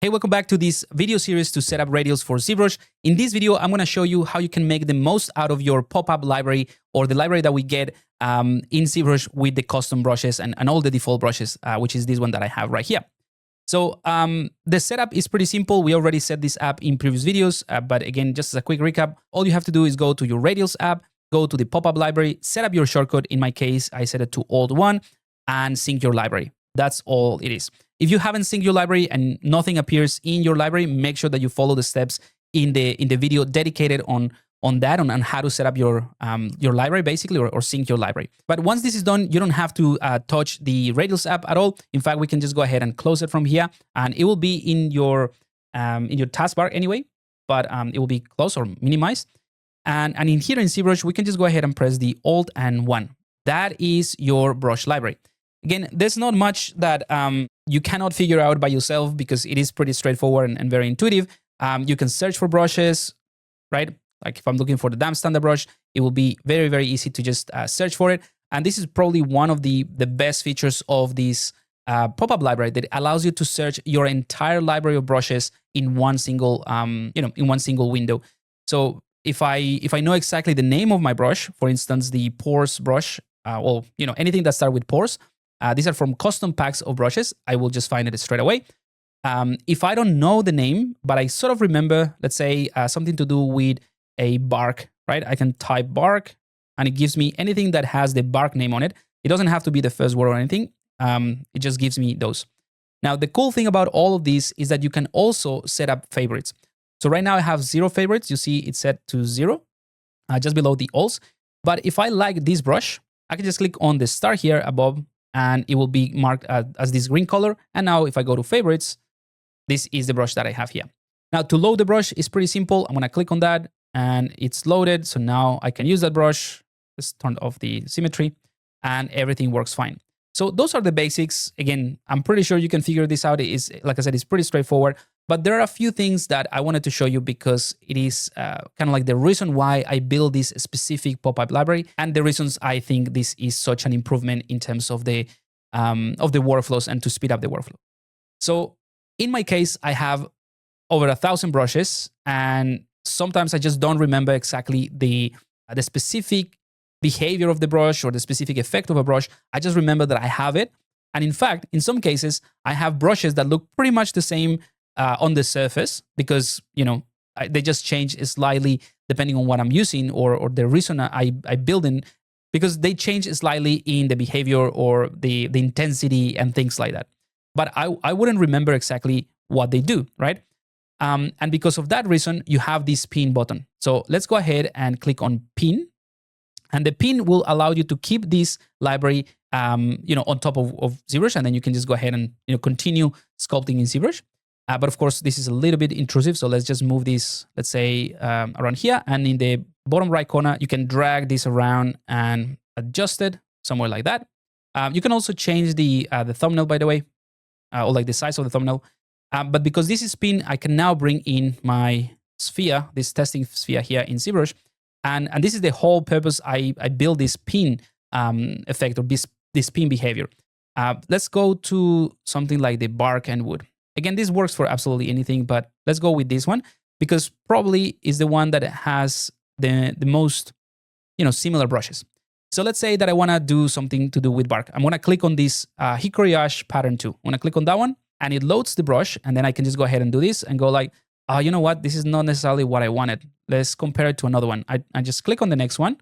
Hey, welcome back to this video series to set up radials for ZBrush. In this video, I'm going to show you how you can make the most out of your pop-up library or the library that we get in ZBrush with the custom brushes and all the default brushes, which is this one that I have right here. So the setup is pretty simple. We already set this up in previous videos, but again, just as a quick recap, all you have to do is go to your RadialZ app, go to the pop-up library, set up your shortcut. In my case, I set it to Alt-1 and sync your library. That's all it is. If you haven't synced your library and nothing appears in your library, make sure that you follow the steps in the video dedicated on how to set up your library basically, or sync your library. But once this is done, you don't have to touch the RadialZ app at all. In fact, we can just go ahead and close it from here, and it will be in your taskbar anyway. But it will be closed or minimized. And in here in ZBrush, we can just go ahead and press the Alt and 1. That is your brush library. Again, there's not much that you cannot figure out by yourself because it is pretty straightforward and very intuitive. You can search for brushes, right? Like if I'm looking for the damp standard brush, it will be very, very easy to just search for it. And this is probably one of the best features of this pop-up library that allows you to search your entire library of brushes in one single, in one single window. So if I know exactly the name of my brush, for instance, the pores brush, anything that starts with pores. These are from custom packs of brushes. I will just find it straight away. If I don't know the name, but I sort of remember, let's say something to do with a bark, right? I can type bark and it gives me anything that has the bark name on it. It doesn't have to be the first word or anything. It just gives me those. Now, the cool thing about all of these is that you can also set up favorites. So right now I have 0 favorites. You see it's set to 0, just below the alts. But if I like this brush, I can just click on the star here above, and it will be marked as this green color. And now if I go to favorites, this is the brush that I have here. Now to load the brush is pretty simple. I'm gonna click on that and it's loaded. So now I can use that brush. Let's turn off the symmetry and everything works fine. So those are the basics. Again, I'm pretty sure you can figure this out. It is, like I said, it's pretty straightforward. But there are a few things that I wanted to show you because it is kind of like the reason why I build this specific pop-up library and the reasons I think this is such an improvement in terms of the workflows and to speed up the workflow. So in my case, I have over 1,000 brushes, and sometimes I just don't remember exactly the specific behavior of the brush or the specific effect of a brush. I just remember that I have it. And in fact, in some cases, I have brushes that look pretty much the same on the surface because, they just change slightly depending on what I'm using or the reason I build in, because they change slightly in the behavior or the intensity and things like that. But I wouldn't remember exactly what they do, right? And because of that reason, you have this pin button. So let's go ahead and click on pin. And the pin will allow you to keep this library, on top of ZBrush, and then you can just go ahead and continue sculpting in ZBrush. But of course, this is a little bit intrusive, so let's just move this, let's say, around here. And in the bottom right corner, you can drag this around and adjust it somewhere like that. You can also change the thumbnail, by the way, or like the size of the thumbnail. But because this is pin, I can now bring in my sphere, this testing sphere here in ZBrush. And this is the whole purpose I build this pin effect or this pin behavior. Let's go to something like the bark and wood. Again, this works for absolutely anything, but let's go with this one because probably is the one that has the most similar brushes. So let's say that I want to do something to do with bark. I'm going to click on this hickory ash pattern 2. I'm going to click on that one and it loads the brush, and then I can just go ahead and do this and go like, you know what? This is not necessarily what I wanted. Let's compare it to another one. I just click on the next one,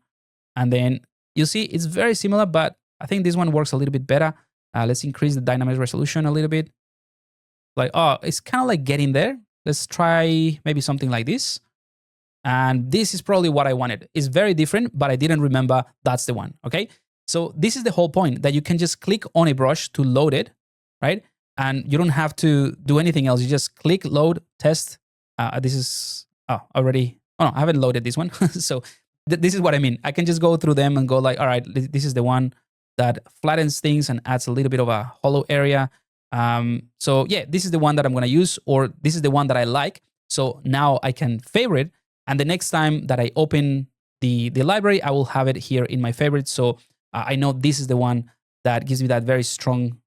and then you see it's very similar, but I think this one works a little bit better. Let's increase the dynamic resolution a little bit. Like, it's kind of like getting there. Let's try maybe something like this. And this is probably what I wanted. It's very different, but I didn't remember that's the one, okay? So this is the whole point, that you can just click on a brush to load it, right? And you don't have to do anything else. You just click, load, test. This is, already, no, I haven't loaded this one. So this is what I mean. I can just go through them and go like, all right, this is the one that flattens things and adds a little bit of a hollow area. So yeah, this is the one that I'm going to use, or this is the one that I like. So now I can favorite, and the next time that I open the library, I will have it here in my favorites. So I know this is the one that gives me that very strong,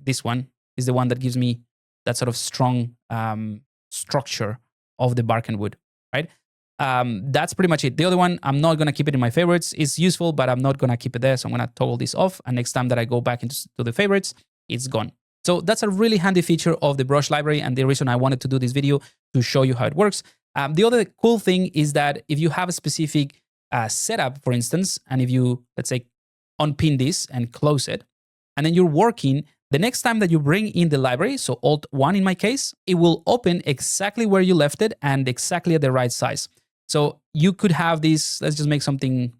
this one is the one that gives me sort of strong structure of the bark and wood, right? That's pretty much it. The other one, I'm not going to keep it in my favorites. It's useful, but I'm not going to keep it there. So I'm going to toggle this off. And next time that I go back into the favorites, it's gone. So that's a really handy feature of the brush library. And the reason I wanted to do this video to show you how it works. The other cool thing is that if you have a specific setup, for instance, and if you, let's say, unpin this and close it, and then you're working, the next time that you bring in the library, so Alt-1 in my case, it will open exactly where you left it and exactly at the right size. So you could have this, let's just make something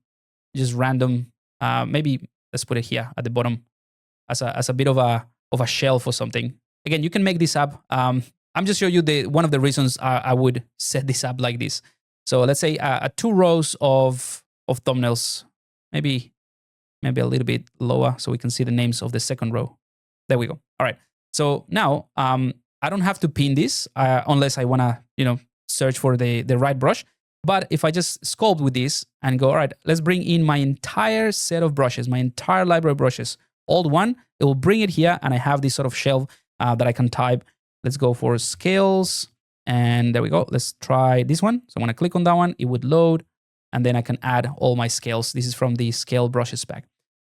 just random. Maybe let's put it here at the bottom as a bit of a shelf or something. Again, you can make this up. I'm just showing you one of the reasons I would set this up like this. So let's say 2 rows of thumbnails, maybe a little bit lower so we can see the names of the second row. There we go. All right. So now I don't have to pin this unless I want to, search for the right brush. But if I just sculpt with this and go, all right, let's bring in my entire set of brushes, my entire library of brushes, Alt-1, it will bring it here, and I have this sort of shelf that I can type. Let's go for scales, and there we go. Let's try this one. So when I click on that one, it would load, and then I can add all my scales. This is from the scale brushes pack,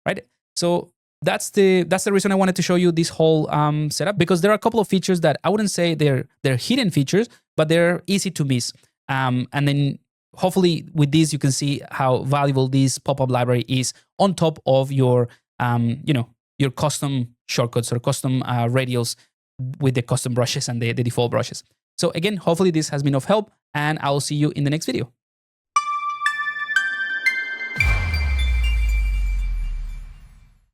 right? So that's the reason I wanted to show you this whole setup, because there are a couple of features that I wouldn't say they're hidden features, but they're easy to miss. And then hopefully with this, you can see how valuable this pop-up library is on top of your, your custom shortcuts or custom radials with the custom brushes and the default brushes. So again, hopefully this has been of help, and I'll see you in the next video.